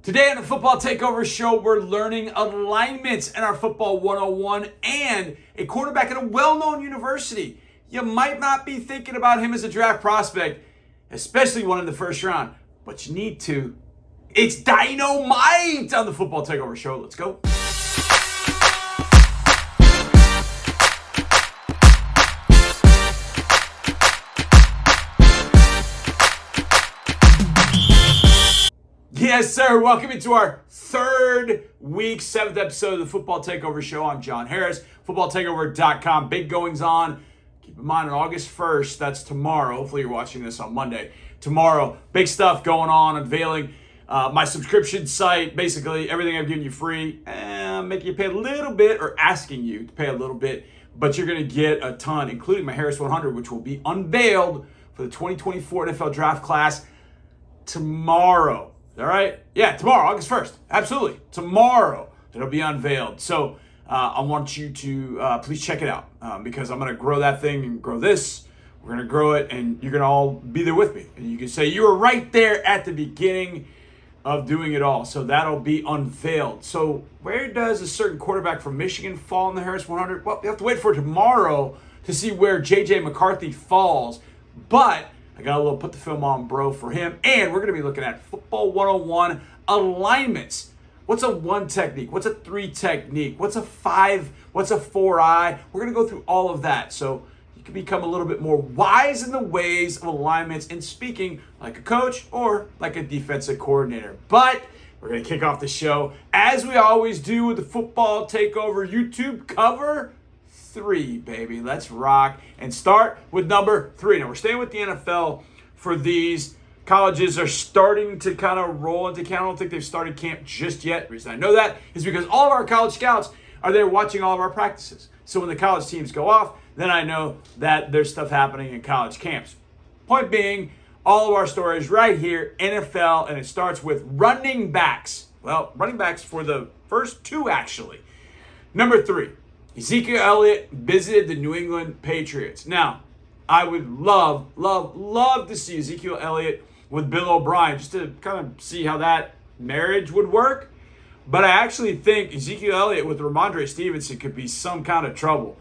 Today on the Football Takeover Show, we're learning alignments in our Football 101 and a quarterback at a well-known university. You might not be thinking about him as a draft prospect, especially one in the first round, but you need to. It's dynamite on the Football Takeover Show. Let's go. Yes, sir. Welcome into our third week, 7th episode of the Football Takeover Show. I'm John Harris, footballtakeover.com. Big goings on. Keep in mind, on August 1st, that's tomorrow. Hopefully you're watching this on Monday. Tomorrow, big stuff going on, unveiling my subscription site. Basically, everything I've given you free, making you pay a little bit or asking you to pay a little bit. But you're going to get a ton, including my Harris 100, which will be unveiled for the 2024 NFL Draft Class tomorrow. All right? Yeah, tomorrow, August 1st. Absolutely. Tomorrow, it'll be unveiled. So I want you to please check it out because I'm going to grow that thing and grow this. We're going to grow it, and you're going to all be there with me. And you can say you were right there at the beginning of doing it all. So that'll be unveiled. So where does a certain quarterback from Michigan fall in the Harris 100? Well, you have to wait for tomorrow to see where J.J. McCarthy falls. But I got a little put the film on bro for him. And we're going to be looking at Football 101 alignments. What's a 1 technique? What's a 3 technique? What's a 5? What's a 4-eye? We're going to go through all of that. So you can become a little bit more wise in the ways of alignments and speaking like a coach or like a defensive coordinator. But we're going to kick off the show as we always do with the Football Takeover YouTube cover 3, baby. Let's rock and start with number 3. Now we're staying with the NFL for these. Colleges are starting to kind of roll into camp. I don't think they've started camp just yet. The reason I know that is because all of our college scouts are there watching all of our practices. So when the college teams go off, then I know that there's stuff happening in college camps. Point being, all of our stories right here, NFL, and it starts with running backs. Well, running backs for the first 2, actually. Number 3. Ezekiel Elliott visited the New England Patriots. Now, I would love to see Ezekiel Elliott with Bill O'Brien just to kind of see how that marriage would work. But I actually think Ezekiel Elliott with Ramondre Stevenson could be some kind of trouble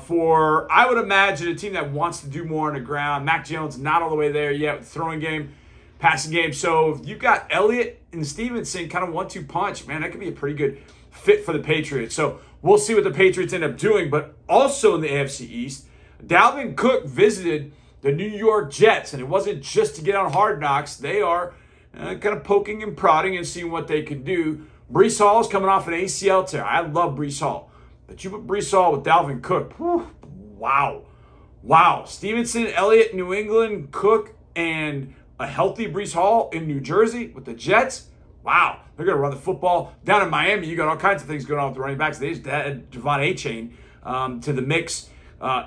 for, I would imagine, a team that wants to do more on the ground. Mac Jones not all the way there yet with the throwing game, passing game. So if you've got Elliott and Stevenson kind of 1-2 punch, man, that could be a pretty good fit for the Patriots. So we'll see what the Patriots end up doing. But also in the AFC East, Dalvin Cook visited the New York Jets. And it wasn't just to get on Hard Knocks. They are kind of poking and prodding and seeing what they can do. Breece Hall is coming off an ACL tear. I love Breece Hall. But you put Breece Hall with Dalvin Cook. Whew, wow. Stevenson, Elliott, New England, Cook, and a healthy Breece Hall in New Jersey with the Jets. Wow. They're going to run the football. Down in Miami, you got all kinds of things going on with the running backs. They just added Javon A-Chain to the mix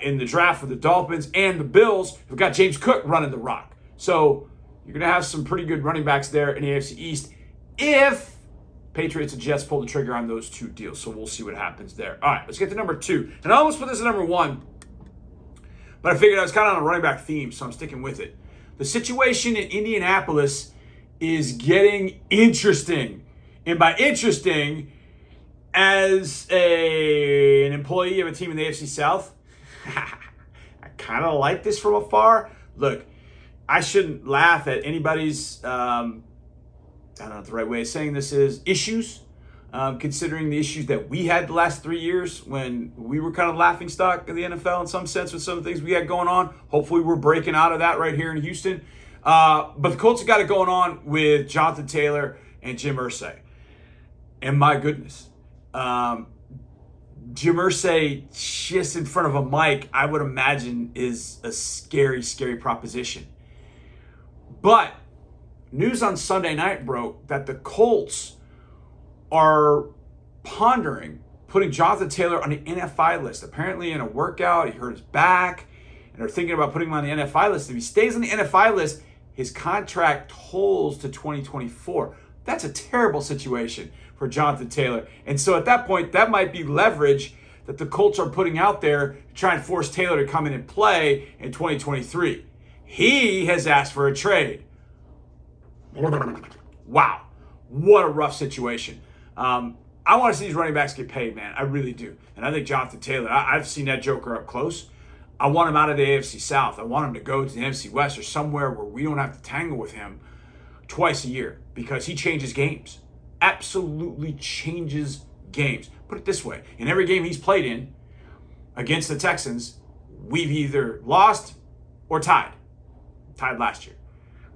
in the draft for the Dolphins and the Bills. We've got James Cook running the rock. So you're going to have some pretty good running backs there in the AFC East if Patriots and Jets pull the trigger on those 2 deals. So we'll see what happens there. All right, let's get to number 2. And I almost put this at number 1, but I figured I was kind of on a running back theme, so I'm sticking with it. The situation in Indianapolis is getting interesting. And by interesting, as an employee of a team in the AFC South, I kind of like this from afar. Look, I shouldn't laugh at anybody's, I don't know what the right way of saying this is, issues, considering the issues that we had the last 3 years when we were kind of laughing stock in the NFL in some sense with some of the things we had going on. Hopefully we're breaking out of that right here in Houston. But the Colts have got it going on with Jonathan Taylor and Jim Irsay. And my goodness, Jim Irsay just in front of a mic, I would imagine, is a scary, scary proposition. But news on Sunday night broke that the Colts are pondering putting Jonathan Taylor on the NFI list. Apparently in a workout, he hurt his back, and they're thinking about putting him on the NFI list. If he stays on the NFI list, his contract tolls to 2024. That's a terrible situation for Jonathan Taylor. And so at that point, that might be leverage that the Colts are putting out there to try and force Taylor to come in and play in 2023. He has asked for a trade. Wow. what a rough situation. I want to see these running backs get paid, man. I really do. And I think Jonathan Taylor, I've seen that joker up close. I want him out of the AFC South. I want him to go to the NFC West or somewhere where we don't have to tangle with him twice a year because he changes games. Absolutely changes games. Put it this way. In every game he's played in against the Texans, we've either lost or tied. Tied last year.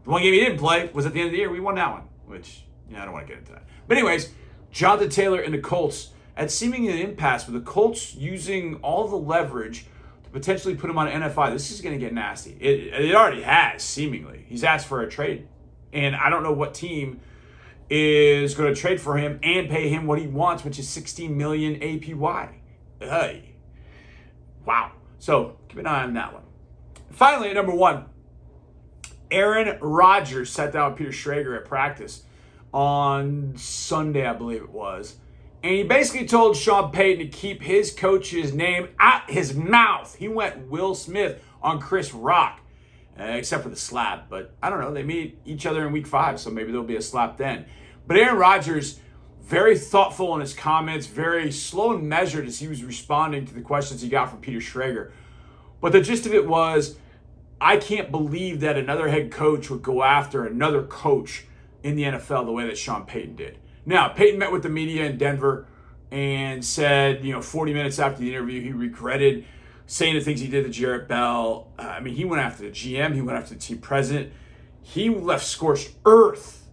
The one game he didn't play was at the end of the year. We won that one, which, I don't want to get into that. But anyways, Jonathan Taylor and the Colts at seemingly an impasse with the Colts using all the leverage to potentially put him on NFI. This is going to get nasty. It already has, seemingly. He's asked for a trade. And I don't know what team is going to trade for him and pay him what he wants, which is $16 million APY. Hey. Wow. So keep an eye on that one. Finally, at number 1, Aaron Rodgers sat down with Peter Schrager at practice on Sunday, I believe it was. And he basically told Sean Payton to keep his coach's name out his mouth. He went Will Smith on Chris Rock, except for the slap. But I don't know. They meet each other in week 5, so maybe there'll be a slap then. But Aaron Rodgers, very thoughtful in his comments, very slow and measured as he was responding to the questions he got from Peter Schrager. But the gist of it was, I can't believe that another head coach would go after another coach in the NFL the way that Sean Payton did. Now, Payton met with the media in Denver and said, 40 minutes after the interview, he regretted saying the things he did to Jarrett Bell. He went after the GM. He went after the team president. He left scorched earth.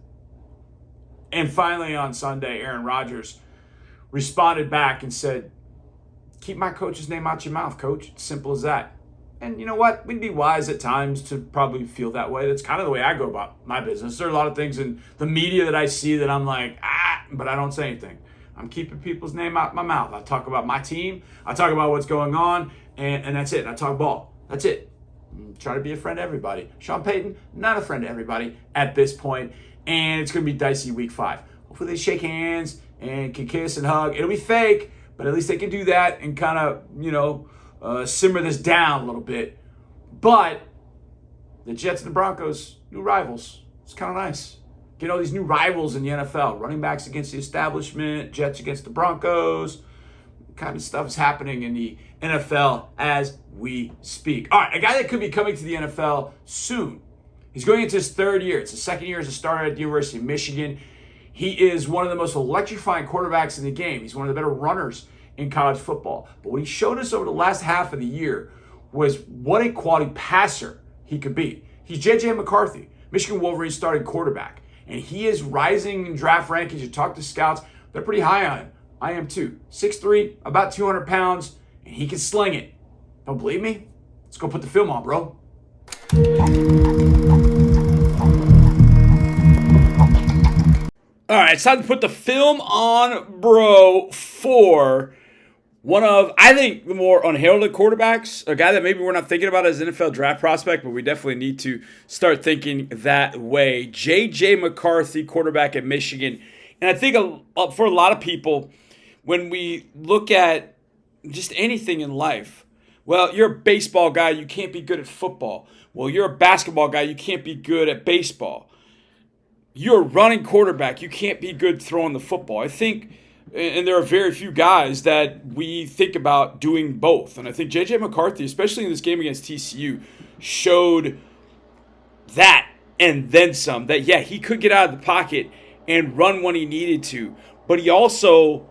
And finally on Sunday, Aaron Rodgers responded back and said, keep my coach's name out your mouth, coach. It's simple as that. And you know what? We'd be wise at times to probably feel that way. That's kind of the way I go about my business. There are a lot of things in the media that I see that I'm like, but I don't say anything. I'm keeping people's name out my mouth. I talk about my team. I talk about what's going on, and that's it. I talk ball. That's it. Try to be a friend to everybody. Sean Payton, not a friend to everybody at this point, and it's going to be dicey week 5. Hopefully they shake hands and can kiss and hug. It'll be fake, but at least they can do that and kind of, simmer this down a little bit. But the Jets and the Broncos, new rivals. It's kind of nice. Get all these new rivals in the NFL. Running backs against the establishment, Jets against the Broncos. Kind of stuff is happening in the NFL as we speak. All right, a guy that could be coming to the NFL soon. He's going into his 3rd year. It's his 2nd year as a starter at the University of Michigan. He is one of the most electrifying quarterbacks in the game. He's one of the better runners in college football. But what he showed us over the last half of the year was what a quality passer he could be. He's J.J. McCarthy, Michigan Wolverines starting quarterback. And he is rising in draft rankings. You talk to scouts, they're pretty high on him. I am too. 6'3", about 200 pounds, and he can sling it. Don't believe me? Let's go put the film on, bro. All right, it's time to put the film on, bro, for one of, I think, the more unheralded quarterbacks, a guy that maybe we're not thinking about as an NFL draft prospect, but we definitely need to start thinking that way. J.J. McCarthy, quarterback at Michigan. And I think for a lot of people, when we look at just anything in life, well, you're a baseball guy, you can't be good at football. Well, you're a basketball guy, you can't be good at baseball. You're a running quarterback, you can't be good throwing the football. I think, and there are very few guys that we think about doing both. And I think J.J. McCarthy, especially in this game against TCU, showed that and then some. That, yeah, he could get out of the pocket and run when he needed to. But he also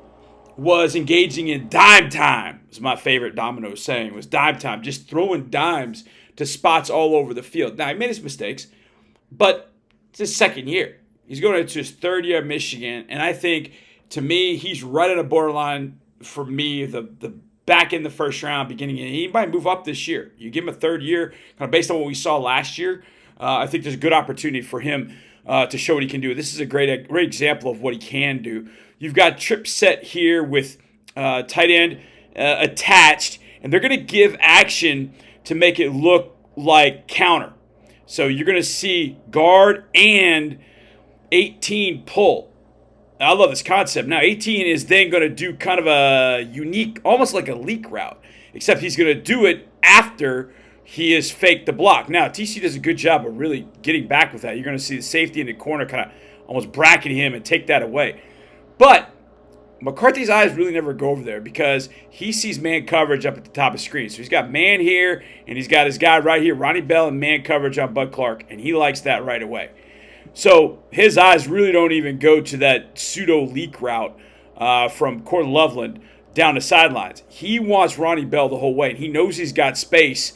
was engaging in dime time. It's my favorite Domino saying, was dime time. Just throwing dimes to spots all over the field. Now, he made his mistakes, but it's his 2nd year. He's going into his 3rd year at Michigan. And I think, to me, he's right at a borderline for me, the back in the 1st round, beginning. He might move up this year. You give him a 3rd year, kind of based on what we saw last year. I think there's a good opportunity for him to show what he can do. This is a great example of what he can do. You've got trip set here with tight end attached, and they're going to give action to make it look like counter. So you're going to see guard and 18 pull. I love this concept. Now, 18 is then going to do kind of a unique, almost like a leak route, except he's going to do it after he has faked the block. Now, TC does a good job of really getting back with that. You're going to see the safety in the corner kind of almost bracket him and take that away. But McCarthy's eyes really never go over there because he sees man coverage up at the top of the screen. So he's got man here, and he's got his guy right here, Ronnie Bell, and man coverage on Bud Clark, and he likes that right away. So his eyes really don't even go to that pseudo-leak route from Cortland Loveland down the sidelines. He wants Ronnie Bell the whole way, and he knows he's got space,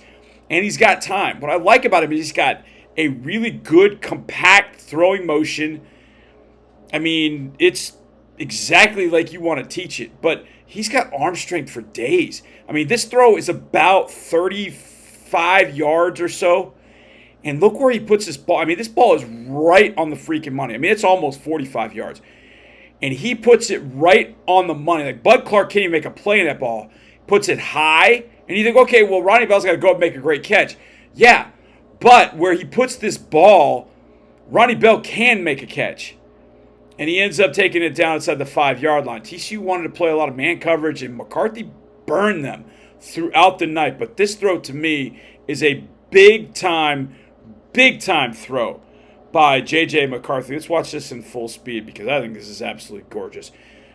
and he's got time. What I like about him is he's got a really good, compact throwing motion. I mean, it's exactly like you want to teach it, but he's got arm strength for days. I mean, this throw is about 35 yards or so, and look where he puts this ball. I mean, this ball is right on the freaking money. I mean, it's almost 45 yards, and he puts it right on the money. Like, Bud Clark can't even make a play in that ball. Puts it high, and you think, okay, well, Ronnie Bell's got to go up and make a great catch. Yeah, but where he puts this ball, Ronnie Bell can make a catch. And he ends up taking it down inside the 5-yard line. TCU wanted to play a lot of man coverage, and McCarthy burned them throughout the night. But this throw, to me, is a big-time throw by J.J. McCarthy. Let's watch this in full speed because I think this is absolutely gorgeous.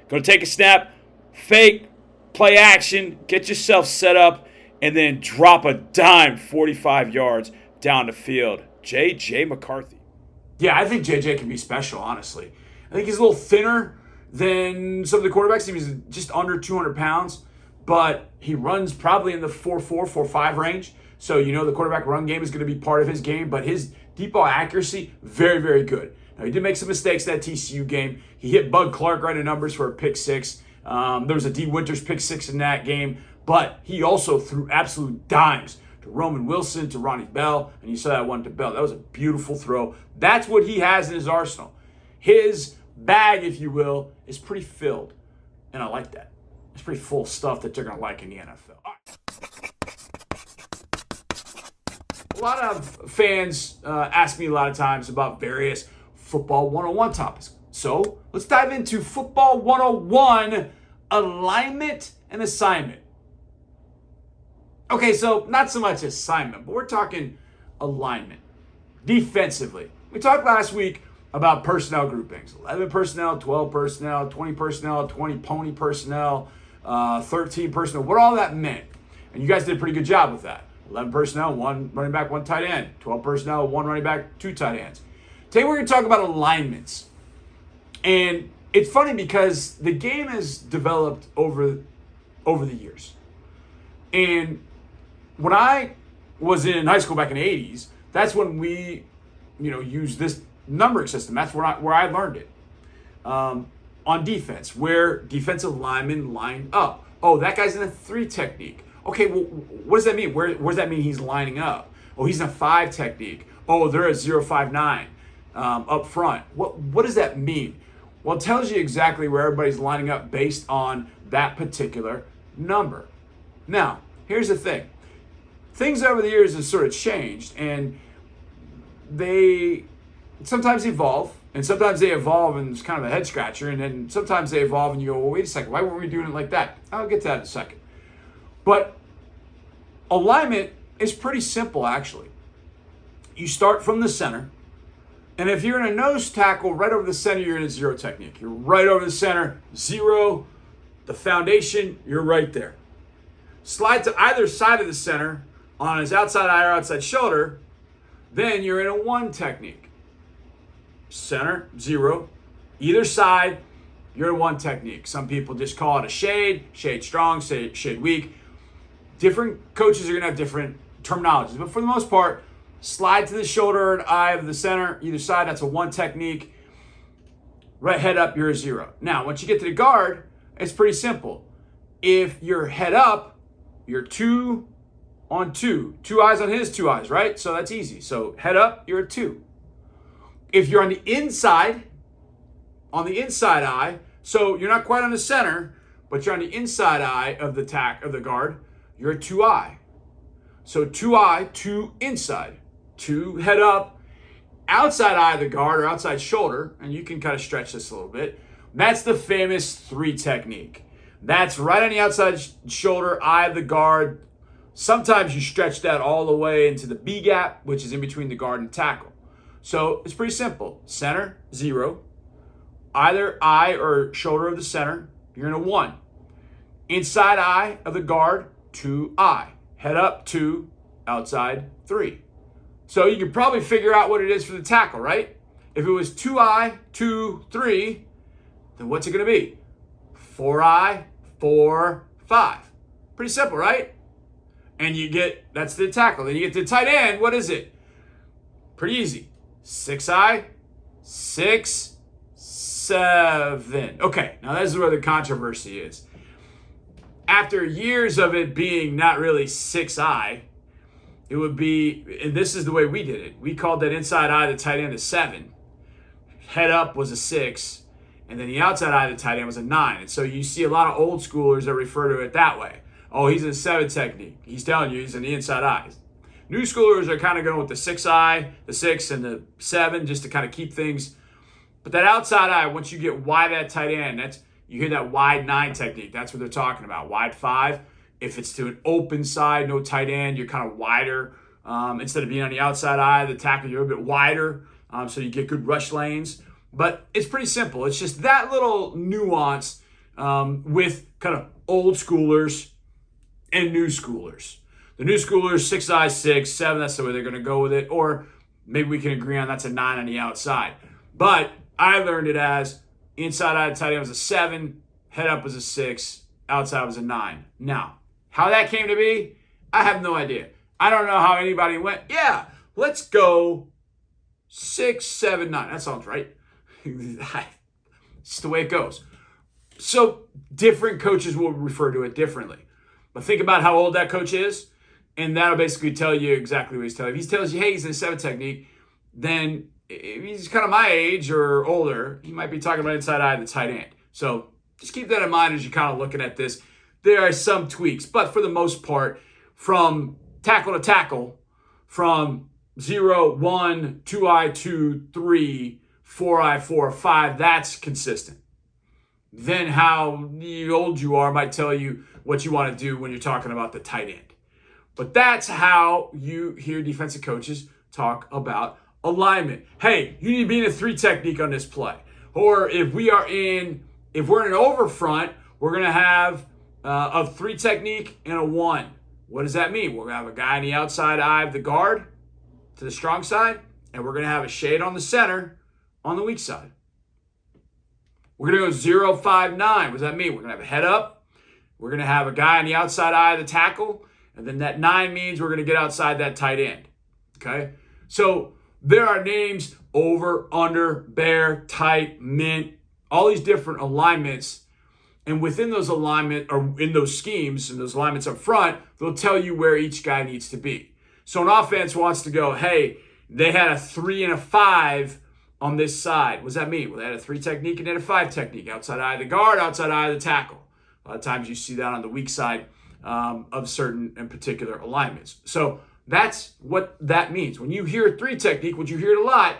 Going to take a snap, fake, play action, get yourself set up, and then drop a dime 45 yards down the field. J.J. McCarthy. Yeah, I think J.J. can be special, honestly. I think he's a little thinner than some of the quarterbacks. He's just under 200 pounds, but he runs probably in the 4.4, 4.5 range. So, you know, the quarterback run game is going to be part of his game, but his deep ball accuracy, very, very good. Now, he did make some mistakes in that TCU game. He hit Bud Clark right in numbers for a pick six. There was a D. Winters pick six in that game, but he also threw absolute dimes to Roman Wilson, to Ronnie Bell, and you saw that one to Bell. That was a beautiful throw. That's what he has in his arsenal. His bag, if you will, is pretty filled, and I like that. It's pretty full stuff that they're going to like in the NFL. All right. A lot of fans ask me a lot of times about various Football 101 topics. So let's dive into Football 101, alignment and assignment. Okay, so not so much assignment, but we're talking alignment. Defensively. We talked last week about personnel groupings. 11 personnel, 12 personnel, 20 personnel, 20 pony personnel, 13 personnel, what all that meant. And you guys did a pretty good job with that. 11 personnel, 1 running back, 1 tight end. 12 personnel, 1 running back, 2 tight ends. Today we're going to talk about alignments. And it's funny because the game has developed over the years. And when I was in high school back in the 80s, that's when we, used this numbering system. That's where I learned it. On defense, where defensive linemen line up. Oh, that guy's in a 3 technique. Okay, well, what does that mean? Where does that mean he's lining up? Oh, he's in a 5 technique. Oh, they're at 0.59 up front. What does that mean? Well, it tells you exactly where everybody's lining up based on that particular number. Now, here's the thing. Things over the years have sort of changed, and they sometimes evolve, and sometimes they evolve and it's kind of a head scratcher, and then sometimes they evolve and you go, well, wait a second, why weren't we doing it like that? I'll get to that in a second. But alignment is pretty simple, actually. You start from the center, and if you're in a nose tackle right over the center, you're in a 0 technique. You're right over the center, 0, the foundation, you're right there. Slide to either side of the center on his outside eye or outside shoulder, then you're in a 1 technique. Center, 0. Either side, you're in 1 technique. Some people just call it a shade strong, shade weak. Different coaches are going to have different terminologies. But for the most part, slide to the shoulder and eye of the center, either side, that's a 1 technique. Right head up, you're a 0. Now, once you get to the guard, it's pretty simple. If you're head up, you're 2 on 2. 2 eyes on his 2 eyes, right? So that's easy. So head up, you're a 2. If you're on the inside eye, so you're not quite on the center, but you're on the inside eye of the guard, you're a 2-eye. So 2-eye, 2 inside, 2 head up, outside eye of the guard or outside shoulder, and you can kind of stretch this a little bit. That's the famous 3 technique. That's right on the outside shoulder, eye of the guard. Sometimes you stretch that all the way into the B gap, which is in between the guard and tackle. So it's pretty simple. Center, 0. either eye or shoulder of the center, you're in a 1. Inside eye of the guard, 2 eye. Head up, 2. Outside, 3. So you can probably figure out what it is for the tackle, right? If it was 2 eye, 2, 3, then what's it going to be? 4 eye, 4, 5. Pretty simple, right? And that's the tackle. Then you get to the tight end. What is it? Pretty easy. 6 eye, 6, 7. Okay, now this is where the controversy is. After years of it being not really 6 eye, it would be, and this is the way we did it. We called that inside eye, the tight end, a 7. Head up was a 6. And then the outside eye of the tight end was a 9. And so you see a lot of old schoolers that refer to it that way. Oh, he's in a 7 technique. He's telling you he's in the inside eye. New schoolers are kind of going with the 6 eye, the 6, and the 7 just to kind of keep things. But that outside eye, once you get wide at tight end, you hear that wide 9 technique. That's what they're talking about. Wide 5. If it's to an open side, no tight end, you're kind of wider. Instead of being on the outside eye of the tackle, you're a bit wider. So you get good rush lanes. But it's pretty simple. It's just that little nuance with kind of old schoolers and new schoolers. The new schoolers, 6 eye, 6, 7, that's the way they're going to go with it. Or maybe we can agree on that's a 9 on the outside. But I learned it as inside eye tight end was a 7, head up was a 6, outside was a 9. Now, how that came to be, I have no idea. I don't know how anybody went, yeah, let's go 6, 7, 9. That sounds right. It's the way it goes. So different coaches will refer to it differently. But think about how old that coach is, and that'll basically tell you exactly what he's telling you. If he tells you, hey, he's in a 7 technique, then if he's kind of my age or older, he might be talking about inside eye of the tight end. So just keep that in mind as you're kind of looking at this. There are some tweaks, but for the most part, from tackle to tackle, from 0, 1, 2 eye, 2, 3, 4 eye, 4, 5, that's consistent. Then how old you are might tell you what you want to do when you're talking about the tight end. But that's how you hear defensive coaches talk about alignment. Hey, you need to be in a 3 technique on this play. Or if we're in an over front, we're going to have a 3 technique and a 1. What does that mean? We're going to have a guy on the outside eye of the guard to the strong side, and we're going to have a shade on the center on the weak side. We're going to go 0, 5, 9. What does that mean? We're going to have a head up. We're going to have a guy on the outside eye of the tackle, and then that 9 means we're going to get outside that tight end. Okay? So there are names over, under, bear, tight, mint, all these different alignments. And within those alignment, or in those schemes and those alignments up front, they'll tell you where each guy needs to be. So an offense wants to go, hey, they had a 3 and a 5 on this side. What does that mean? Well, they had a 3 technique and then a 5 technique. Outside eye of the guard, outside eye of the tackle. A lot of times you see that on the weak side of certain and particular alignments. So that's what that means. When you hear 3 technique, which you hear it a lot,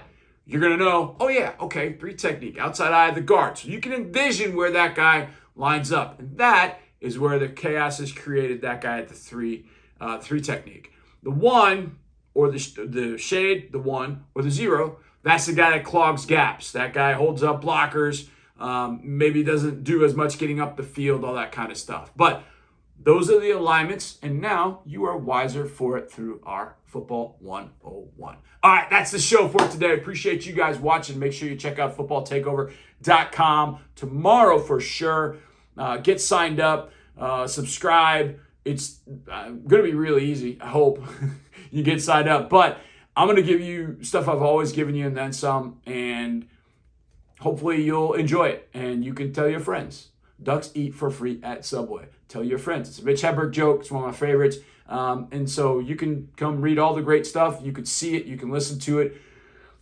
you're going to know, oh yeah, okay, 3 technique, outside eye of the guard. So you can envision where that guy lines up. And that is where the chaos is created, that guy at the 3 technique. The 1, or the shade, the 1, or the 0, that's the guy that clogs gaps. That guy holds up blockers, maybe doesn't do as much getting up the field, all that kind of stuff. But those are the alignments, and now you are wiser for it through our Football 101. All right, that's the show for today. Appreciate you guys watching. Make sure you check out footballtakeover.com tomorrow for sure. Get signed up, subscribe. It's going to be really easy. I hope you get signed up. But I'm going to give you stuff I've always given you and then some, and hopefully you'll enjoy it. And you can tell your friends. Ducks eat for free at Subway. Tell your friends. It's a Mitch Hedberg joke. It's one of my favorites. And so you can come read all the great stuff. You can see it. You can listen to it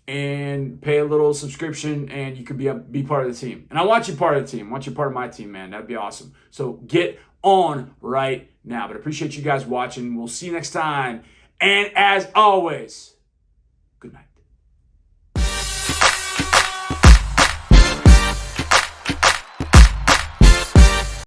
and pay a little subscription, and you can be part of the team. And I want you part of the team. I want you part of my team, man. That'd be awesome. So get on right now. But I appreciate you guys watching. We'll see you next time. And as always,